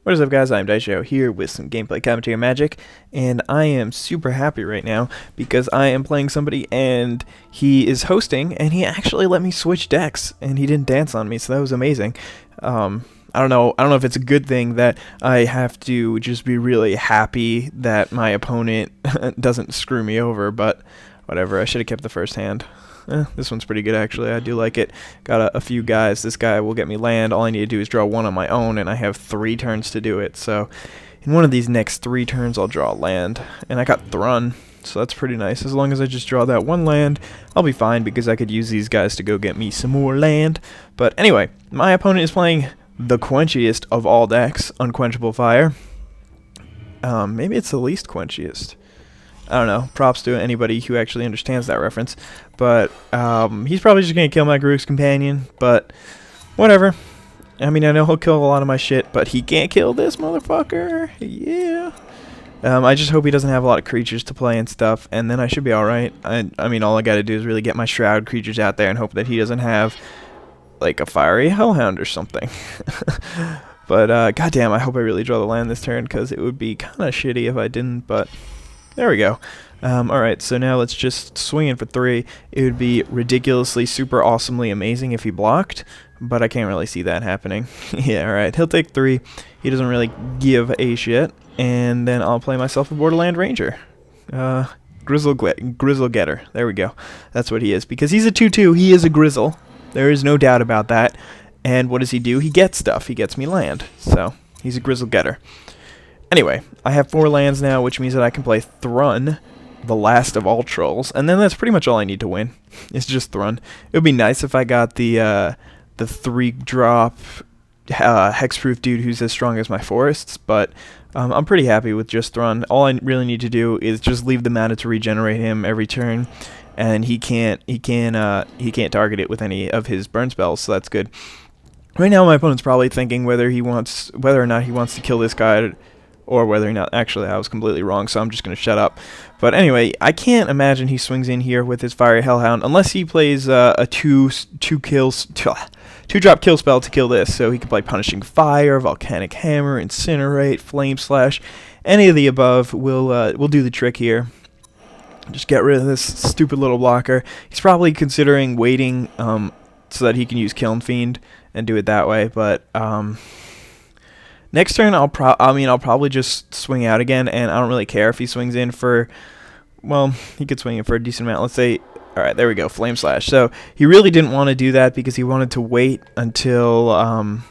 What is up, guys? I'm IzDaisho here with some gameplay commentary magic, and I am super happy right now because I am playing somebody and he is hosting, and he actually let me switch decks, and he didn't dance on me, so that was amazing. I don't know if it's a good thing that I have to just be really happy that my opponent doesn't screw me over, but whatever. I should have kept the first hand. This one's pretty good, actually. I do like it. Got a few guys. This guy will get me land. All I need to do is draw one on my own, and I have 3 turns to do it. So in one of these next 3 turns, I'll draw a land. And I got Thrun, so that's pretty nice. As long as I just draw that one land, I'll be fine, because I could use these guys to go get me some more land. But anyway, my opponent is playing the quenchiest of all decks, Unquenchable Fire. Maybe it's the least quenchiest. I don't know. Props to anybody who actually understands that reference. But he's probably just going to kill my Grook's Companion. But whatever. I mean, I know he'll kill a lot of my shit, but he can't kill this motherfucker. Yeah. I just hope he doesn't have a lot of creatures to play and stuff, and then I should be alright. I mean, all I got to do is really get my Shroud creatures out there and hope that he doesn't have, like, a Fiery Hellhound or something. But, goddamn, I hope I really draw the land this turn, because it would be kind of shitty if I didn't, but there we go. Alright, so now let's just swing in for 3. It would be ridiculously, super awesomely amazing if he blocked, but I can't really see that happening. Yeah, alright, he'll take 3. He doesn't really give a shit, and then I'll play myself a Borderland Ranger. Grizzle Getter. There we go. That's what he is. Because he's a 2-2, he is a Grizzle. There is no doubt about that. And what does he do? He gets stuff. He gets me land. So, he's a Grizzle Getter. Anyway, I have 4 lands now, which means that I can play Thrun, the last of all trolls, and then that's pretty much all I need to win. It's just Thrun. It would be nice if I got the 3-drop hexproof dude who's as strong as my forests, but I'm pretty happy with just Thrun. All I really need to do is just leave the mana to regenerate him every turn, and he can't target it with any of his burn spells, so that's good. Right now, my opponent's probably thinking whether or not he wants to kill this guy, or whether or not, actually, I was completely wrong, so I'm just going to shut up. But anyway, I can't imagine he swings in here with his Fiery Hellhound, unless he plays a 2-drop kill spell to kill this. So he can play Punishing Fire, Volcanic Hammer, Incinerate, Flame Slash. Any of the above will do the trick here. Just get rid of this stupid little blocker. He's probably considering waiting so that he can use Kiln Fiend and do it that way, but next turn, I'll probably just swing out again, and I don't really care if he swings in for, well, he could swing in for a decent amount. Let's say, all right, there we go, Flame Slash. So he really didn't want to do that because he wanted to wait until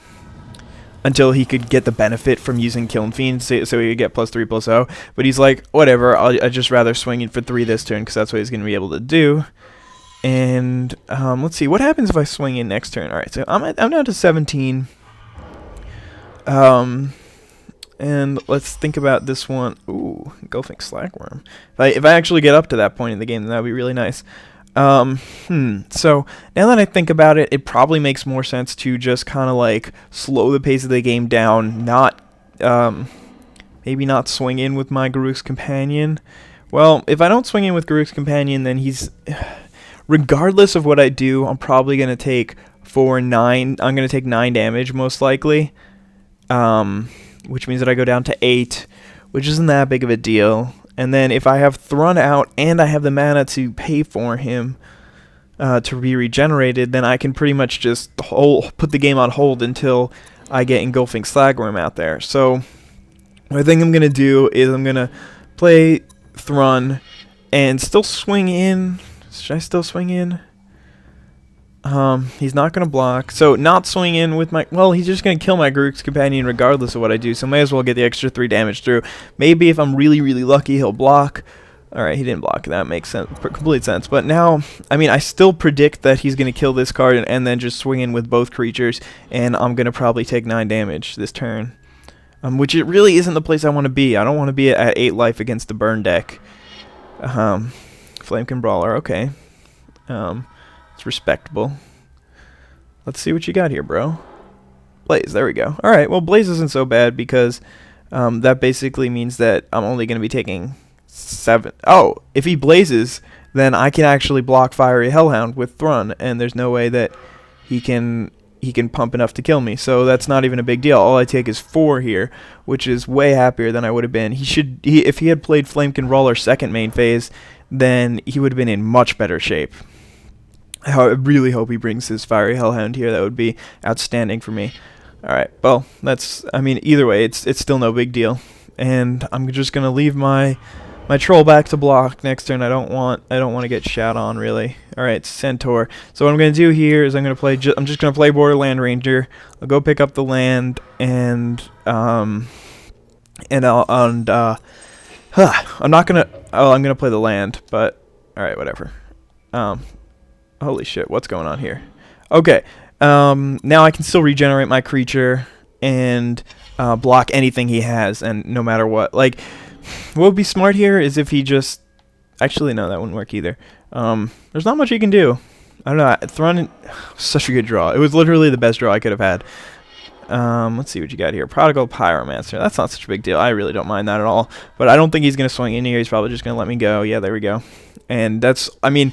he could get the benefit from using Kiln Fiend, so he could get +3/+0. But he's like, whatever, I'd just rather swing in for 3 this turn because that's what he's going to be able to do. And let's see, what happens if I swing in next turn? All right, so I'm down to 17. And let's think about this one. Ooh, Gulfing Slagworm. If I actually get up to that point in the game, then that would be really nice. So now that I think about it, it probably makes more sense to just kind of like slow the pace of the game down, maybe not swing in with my Grook's Companion. Well, if I don't swing in with Grook's Companion, then he's, regardless of what I do, I'm probably going to take 9 damage most likely. Which means that I go down to 8, which isn't that big of a deal. And then if I have Thrun out and I have the mana to pay for him to be regenerated, then I can pretty much just put the game on hold until I get Engulfing Slagworm out there. So what I think I'm going to do is I'm going to play Thrun and still swing in. Should I still swing in? He's not going to block, so not swing in with my, well, he's just going to kill my Grook's Companion regardless of what I do, so may as well get the extra 3 damage through. Maybe if I'm really, really lucky, he'll block. Alright, he didn't block, that makes sense, complete sense, but now, I mean, I still predict that he's going to kill this card and then just swing in with both creatures, and I'm going to probably take 9 damage this turn. Which it really isn't the place I want to be. I don't want to be at 8 life against the burn deck. Flamekin Brawler, okay. It's respectable. Let's see what you got here, bro. Blaze, there we go. Alright, well, Blaze isn't so bad because that basically means that I'm only going to be taking 7. Oh, if he blazes, then I can actually block Fiery Hellhound with Thrun, and there's no way that he can he can pump enough to kill me. So that's not even a big deal. All I take is 4 here, which is way happier than I would have been. If he had played Flamekin Brawler second main phase, then he would have been in much better shape. I really hope he brings his Fiery Hellhound here. That would be outstanding for me. Alright, well, I mean, either way, it's still no big deal. And I'm just going to leave my troll back to block next turn. I don't want to get shot on, really. Alright, Centaur. So what I'm going to do here is I'm just going to play Borderland Ranger. I'll go pick up the land, and I'm not going to, I'm going to play the land, but alright, whatever. Holy shit, what's going on here? Okay, now I can still regenerate my creature and block anything he has, and no matter what. Like, what would be smart here is if he just... Actually, no, that wouldn't work either. There's not much he can do. I don't know. Thrun, such a good draw. It was literally the best draw I could have had. Let's see what you got here. Prodigal Pyromancer. That's not such a big deal. I really don't mind that at all. But I don't think he's going to swing in here. He's probably just going to let me go. Yeah, there we go. And that's... I mean...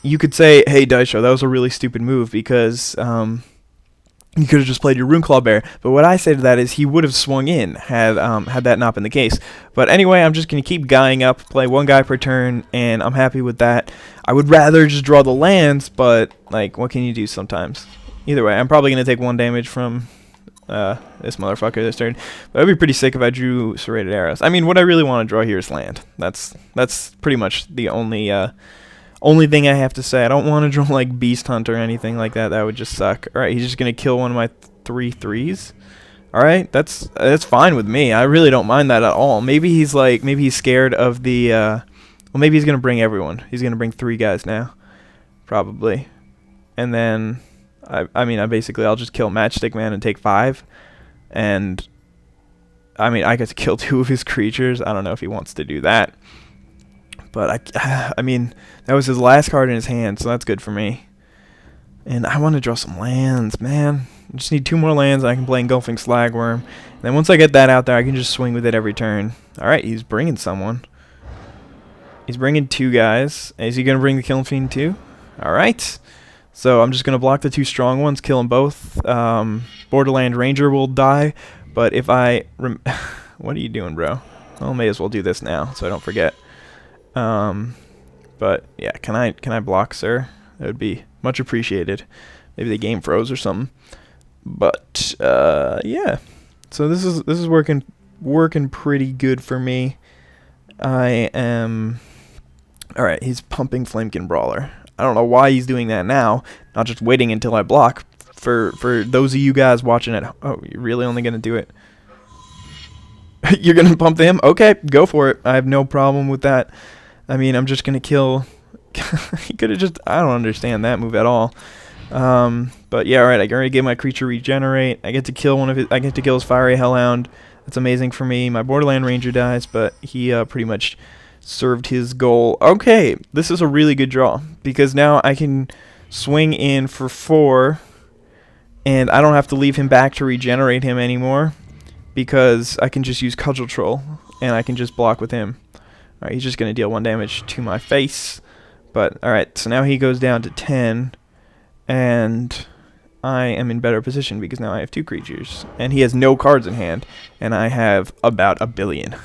You could say, hey, Daisho, that was a really stupid move because you could have just played your Runeclaw Bear. But what I say to that is he would have swung in had that not been the case. But anyway, I'm just going to keep guying up, play 1 guy per turn, and I'm happy with that. I would rather just draw the lands, but, like, what can you do sometimes? Either way, I'm probably going to take 1 damage from this motherfucker this turn. But it would be pretty sick if I drew Serrated Arrows. I mean, what I really want to draw here is land. That's pretty much the only thing I have to say. I don't want to draw like Beast Hunt or anything like that. That would just suck. Alright, he's just going to kill one of my 3 3s. Alright, that's fine with me. I really don't mind that at all. Maybe he's scared of the, well, maybe he's going to bring everyone. He's going to bring 3 guys now. Probably. And then, I'll just kill Matchstick Man and take 5. And, I mean, I get to kill 2 of his creatures. I don't know if he wants to do that. But, I mean, that was his last card in his hand, so that's good for me. And I want to draw some lands, man. I just need 2 more lands, and I can play Engulfing Slagworm. And then once I get that out there, I can just swing with it every turn. Alright, he's bringing someone. He's bringing 2 guys. Is he going to bring the Killing Fiend too? Alright. So I'm just going to block the 2 strong ones, kill them both. Borderland Ranger will die. But if I... What are you doing, bro? Well, may as well do this now, so I don't forget. But yeah, can I block, sir? That would be much appreciated. Maybe the game froze or something. But yeah. So this is working pretty good for me. I am alright, he's pumping Flamekin Brawler. I don't know why he's doing that now, not just waiting until I block. For those of you guys watching it, oh, you're really only gonna do it? You're gonna pump him? Okay, go for it. I have no problem with that. I mean, I'm just gonna kill. He could have just. I don't understand that move at all. But yeah, alright. I can already get my creature regenerate. I get to kill I get to kill his Fiery Hellhound. That's amazing for me. My Borderland Ranger dies, but he pretty much served his goal. Okay, this is a really good draw because now I can swing in for 4, and I don't have to leave him back to regenerate him anymore because I can just use Cudgel Troll and I can just block with him. Alright, he's just going to deal 1 damage to my face. But, alright, so now he goes down to 10. And I am in better position because now I have 2 creatures. And he has no cards in hand. And I have about 1 billion.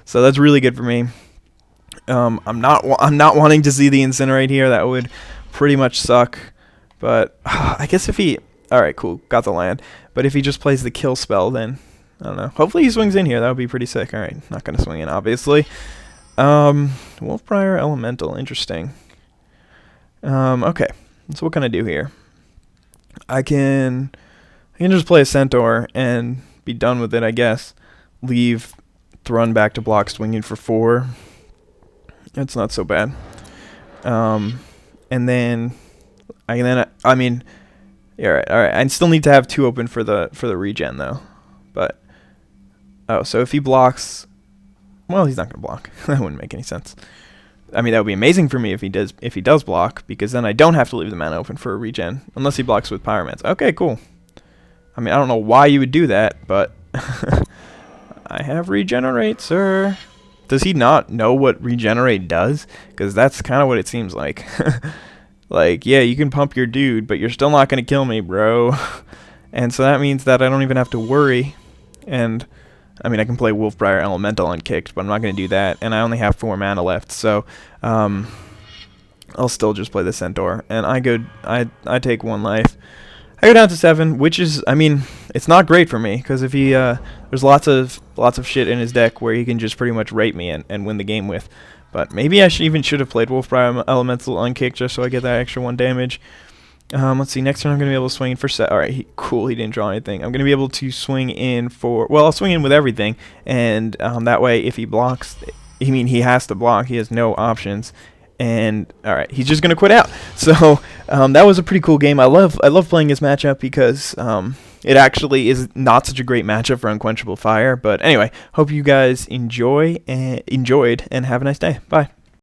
So that's really good for me. I'm not wanting to see the Incinerate here. That would pretty much suck. But I guess if he... Alright, cool. Got the land. But if he just plays the kill spell, then... I don't know. Hopefully he swings in here. That would be pretty sick. Alright, not going to swing in, obviously. Wolfbriar Elemental. Interesting. Okay. So what can I do here? I can just play a Centaur and be done with it, I guess. Leave Thrun back to block, swinging for 4. That's not so bad. And then I mean, yeah, all right. I still need to have 2 open for the regen though. But so if he blocks, well, he's not gonna block. That wouldn't make any sense. I mean, that would be amazing for me if he does block, because then I don't have to leave the mana open for a regen, unless he blocks with Pyromancer. Okay, cool. I mean, I don't know why you would do that, but I have Regenerate, sir. Does he not know what Regenerate does? Because that's kind of what it seems like. Like, yeah, you can pump your dude, but you're still not going to kill me, bro. And so that means that I don't even have to worry. And, I mean, I can play Wolfbriar Elemental unkicked, but I'm not going to do that. And I only have 4 mana left, so I'll still just play the Centaur. And I take 1 life. I go down to 7, which is, I mean, it's not great for me, because if he, there's lots of shit in his deck where he can just pretty much rape me and win the game with. But maybe I should have played Wolfbriar Elemental unkicked just so I get that extra 1 damage. Let's see, next turn I'm going to be able to swing in for set. Alright, cool, he didn't draw anything. I'm going to be able to swing in for, well, I'll swing in with everything, and that way if he blocks, he has to block, he has no options. And alright, he's just gonna quit out. So that was a pretty cool game. I love playing this matchup because it actually is not such a great matchup for Unquenchable Fire. But anyway, hope you guys enjoyed and have a nice day. Bye.